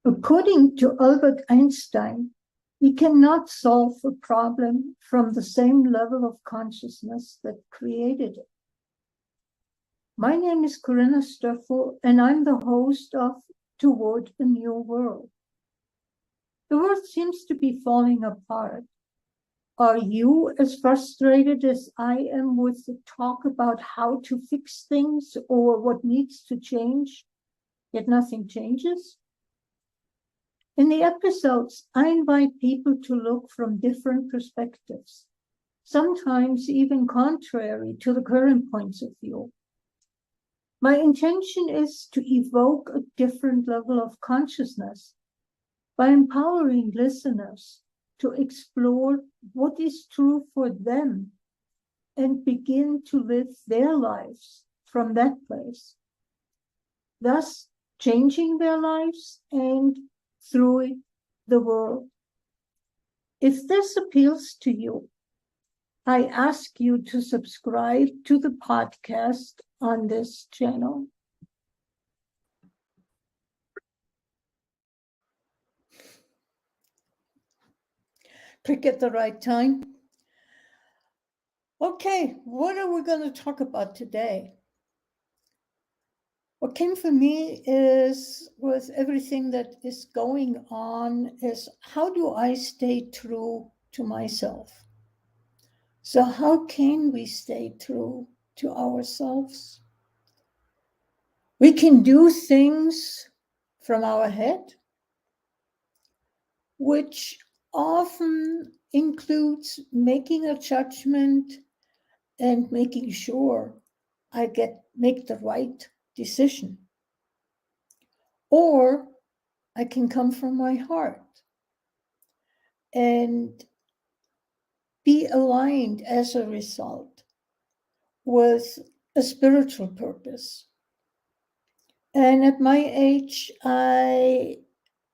According to Albert Einstein, we cannot solve a problem from the same level of consciousness that created it. My name is Corinna Stoffel, and I'm the host of Toward a New World. The world seems to be falling apart. Are you as frustrated as I am with the talk about how to fix things or what needs to change, yet nothing changes? In the episodes, I invite people to look from different perspectives, sometimes even contrary to the current points of view. My intention is to evoke a different level of consciousness by empowering listeners to explore what is true for them and begin to live their lives from that place, thus changing their lives and through it, the world. If this appeals to you, I ask you to subscribe to the podcast on this channel. Pick at the right time. Okay, what are we going to talk about today? What came for me is, with everything that is going on, is how do I stay true to myself? So how can we stay true to ourselves? We can do things from our head, which often includes making a judgment and making sure I make the right decision. Or I can come from my heart and be aligned as a result with a spiritual purpose. And at my age, I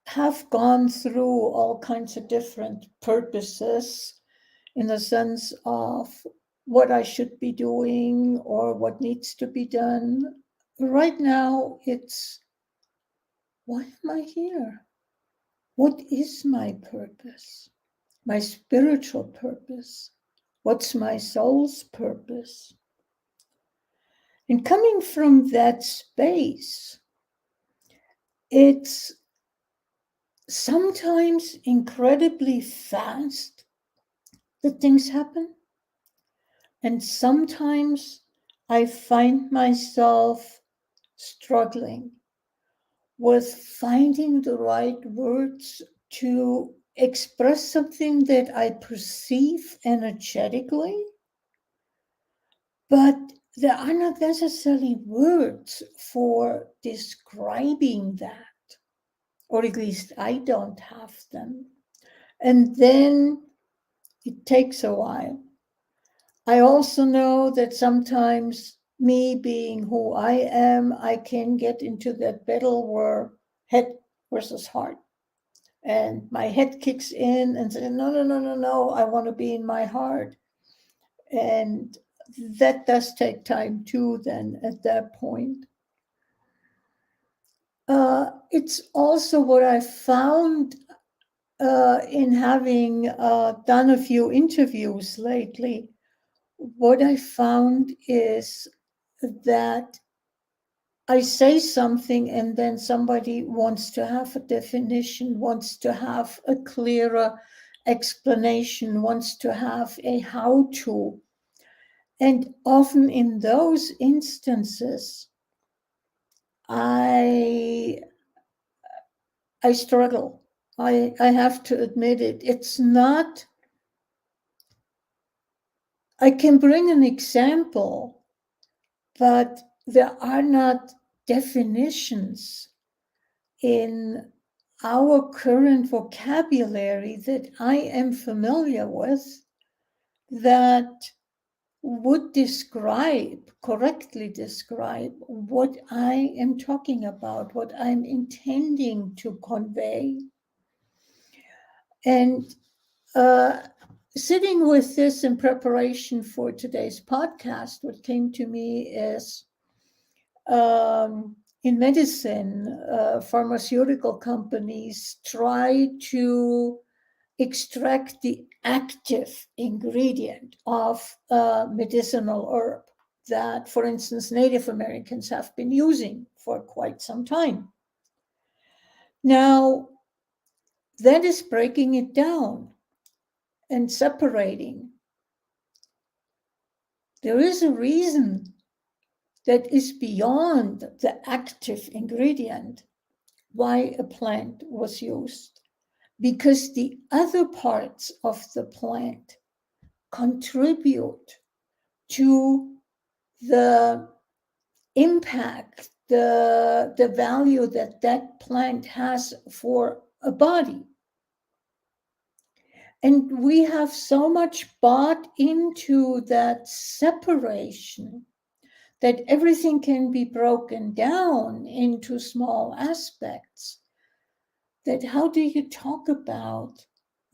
have gone through all kinds of different purposes in the sense of what I should be doing or what needs to be done. Right now, it's, why am I here? What is my purpose? My spiritual purpose? What's my soul's purpose? And coming from that space, it's sometimes incredibly fast that things happen. And sometimes I find myself struggling with finding the right words to express something that I perceive energetically, but there are not necessarily words for describing that, or at least I don't have them. And then it takes a while. I also know that sometimes, me being who I am, I can get into that battle where head versus heart. And my head kicks in and says, no, I want to be in my heart. And that does take time too, then at that point. It's also what I found in having done a few interviews lately. What I found is that I say something and then somebody wants to have a definition, wants to have a clearer explanation, wants to have a how-to. And often in those instances, I struggle. I have to admit it. It's not, I can bring an example, but there are not definitions in our current vocabulary that I am familiar with that would correctly describe what I am talking about, what I'm intending to convey. And sitting with this in preparation for today's podcast, what came to me is in medicine, pharmaceutical companies try to extract the active ingredient of a medicinal herb that, for instance, Native Americans have been using for quite some time. Now, that is breaking it down and separating. There is a reason that is beyond the active ingredient why a plant was used, because the other parts of the plant contribute to the impact, the value that that plant has for a body. And we have so much bought into that separation that everything can be broken down into small aspects. That how do you talk about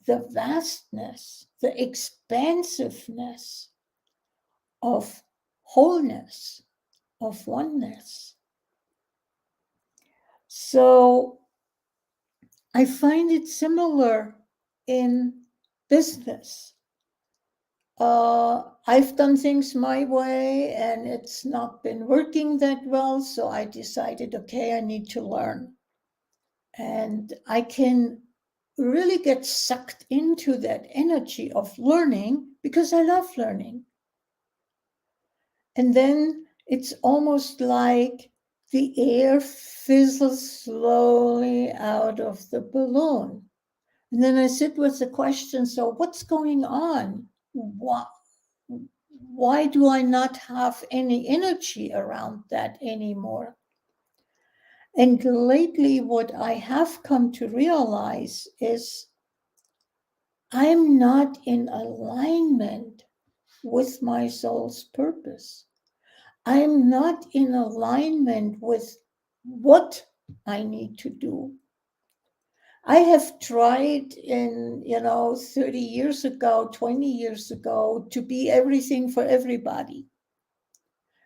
the vastness, the expansiveness of wholeness, of oneness? So I find it similar in business. I've done things my way and it's not been working that well. So I decided, okay, I need to learn. And I can really get sucked into that energy of learning because I love learning. And then it's almost like the air fizzles slowly out of the balloon. And then I sit with the question, so what's going on? Why do I not have any energy around that anymore? And lately, what I have come to realize is I'm not in alignment with my soul's purpose. I'm not in alignment with what I need to do. I have tried 30 years ago, 20 years ago, to be everything for everybody.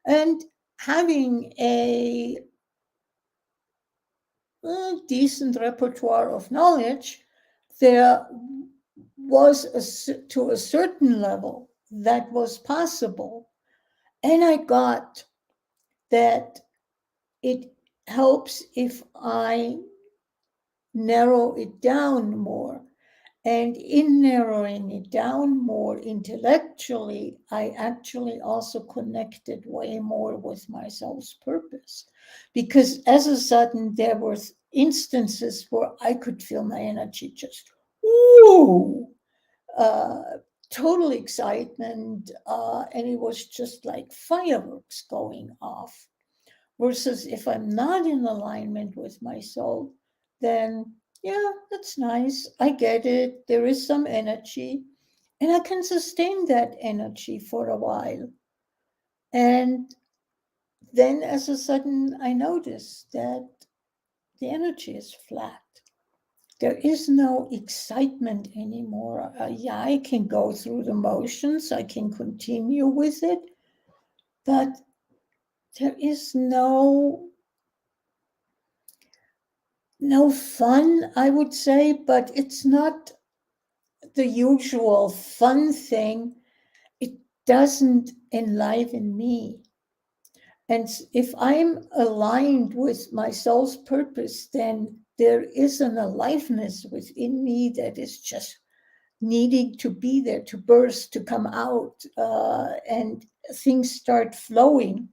And having a decent repertoire of knowledge, there was, to a certain level, that was possible. And I got that it helps if I narrow it down more. And in narrowing it down more intellectually, I actually also connected way more with my soul's purpose. Because as a sudden, there were instances where I could feel my energy just, woo, total excitement. And it was just like fireworks going off. Versus if I'm not in alignment with my soul, then yeah, that's nice. I get it. There is some energy, and I can sustain that energy for a while. And then, as a sudden, I notice that the energy is flat. There is no excitement anymore. Yeah, I can go through the motions, I can continue with it, but there is no fun, I would say, but it's not the usual fun thing. It doesn't enliven me. And if I'm aligned with my soul's purpose, then there is an aliveness within me that is just needing to be there, to burst, to come out, and things start flowing.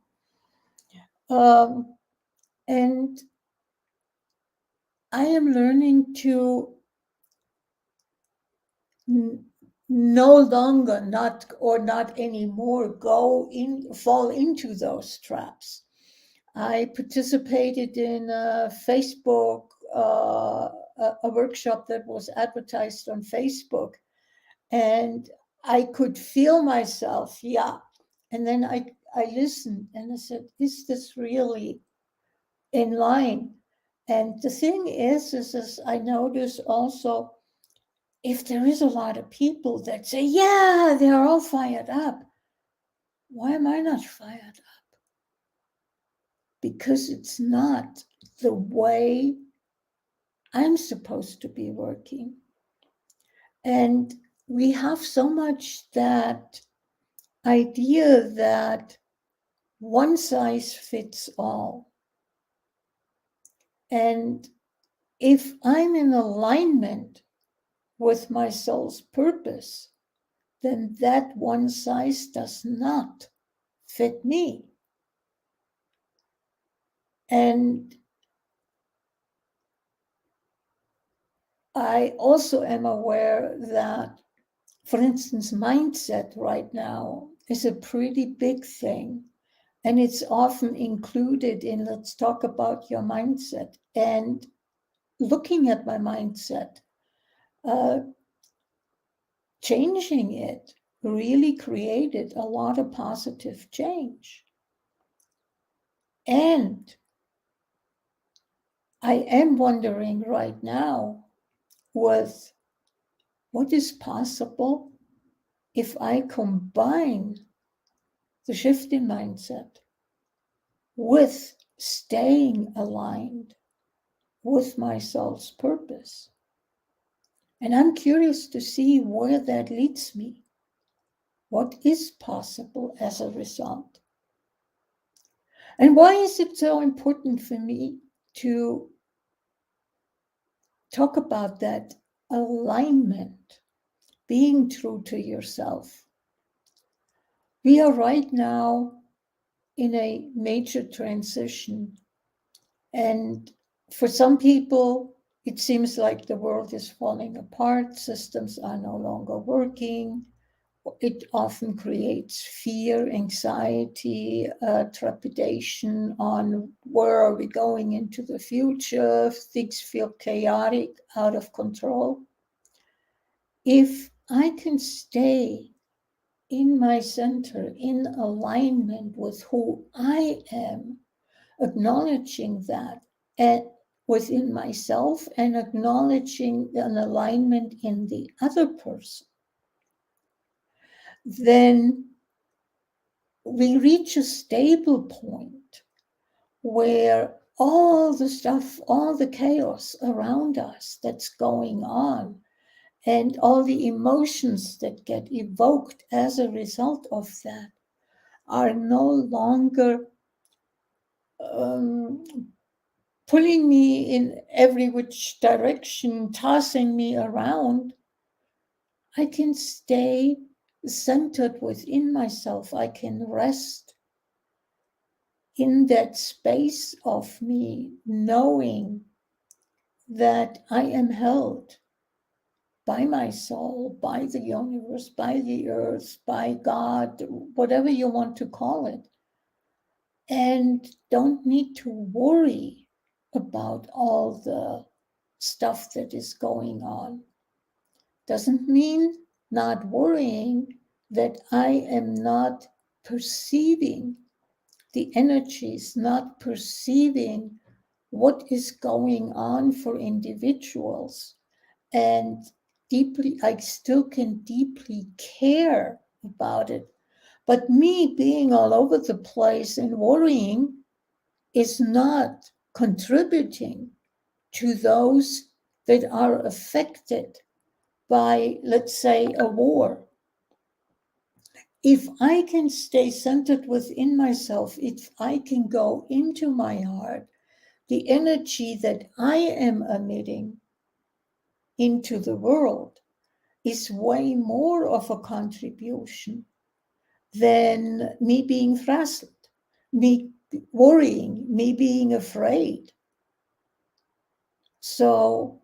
And I am learning to no longer, not anymore, fall into those traps. I participated in a Facebook, a workshop that was advertised on Facebook, and I could feel myself, yeah. And then I listened and I said, is this really in line? And the thing is I notice also, if there is a lot of people that say, yeah, they're all fired up, why am I not fired up? because it's not the way I'm supposed to be working. And we have so much that idea that one size fits all. And if I'm in alignment with my soul's purpose, then that one size does not fit me. And I also am aware that, for instance, mindset right now is a pretty big thing. And it's often included in, let's talk about your mindset. And looking at my mindset, changing it really created a lot of positive change. And I am wondering right now with what is possible if I combine the shift in mindset with staying aligned with my soul's purpose. And I'm curious to see where that leads me. What is possible as a result? And why is it so important for me to talk about that alignment, being true to yourself? We are right now in a major transition. And for some people, it seems like the world is falling apart, systems are no longer working. It often creates fear, anxiety, trepidation on where are we going into the future. Things feel chaotic, out of control. If I can stay in my center, in alignment with who I am, acknowledging that within myself and acknowledging an alignment in the other person, then we reach a stable point where all the stuff, all the chaos around us that's going on, and all the emotions that get evoked as a result of that are no longer pulling me in every which direction, tossing me around. I can stay centered within myself. I can rest in that space of me, knowing that I am held by my soul, by the universe, by the earth, by God, whatever you want to call it, and don't need to worry about all the stuff that is going on. Doesn't mean not worrying that I am not perceiving the energies, not perceiving what is going on for individuals. And deeply, I still can deeply care about it. But me being all over the place and worrying is not contributing to those that are affected by, let's say, a war. If I can stay centered within myself, if I can go into my heart, the energy that I am emitting into the world is way more of a contribution than me being frazzled, me worrying, me being afraid. So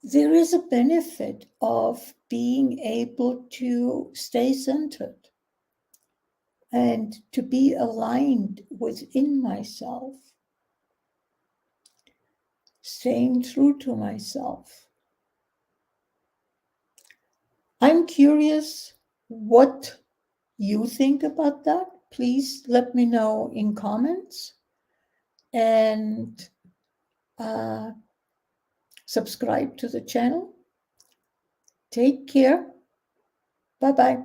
there is a benefit of being able to stay centered and to be aligned within myself, staying true to myself. I'm curious what you think about that. Please let me know in comments, and subscribe to the channel. Take care. Bye-bye.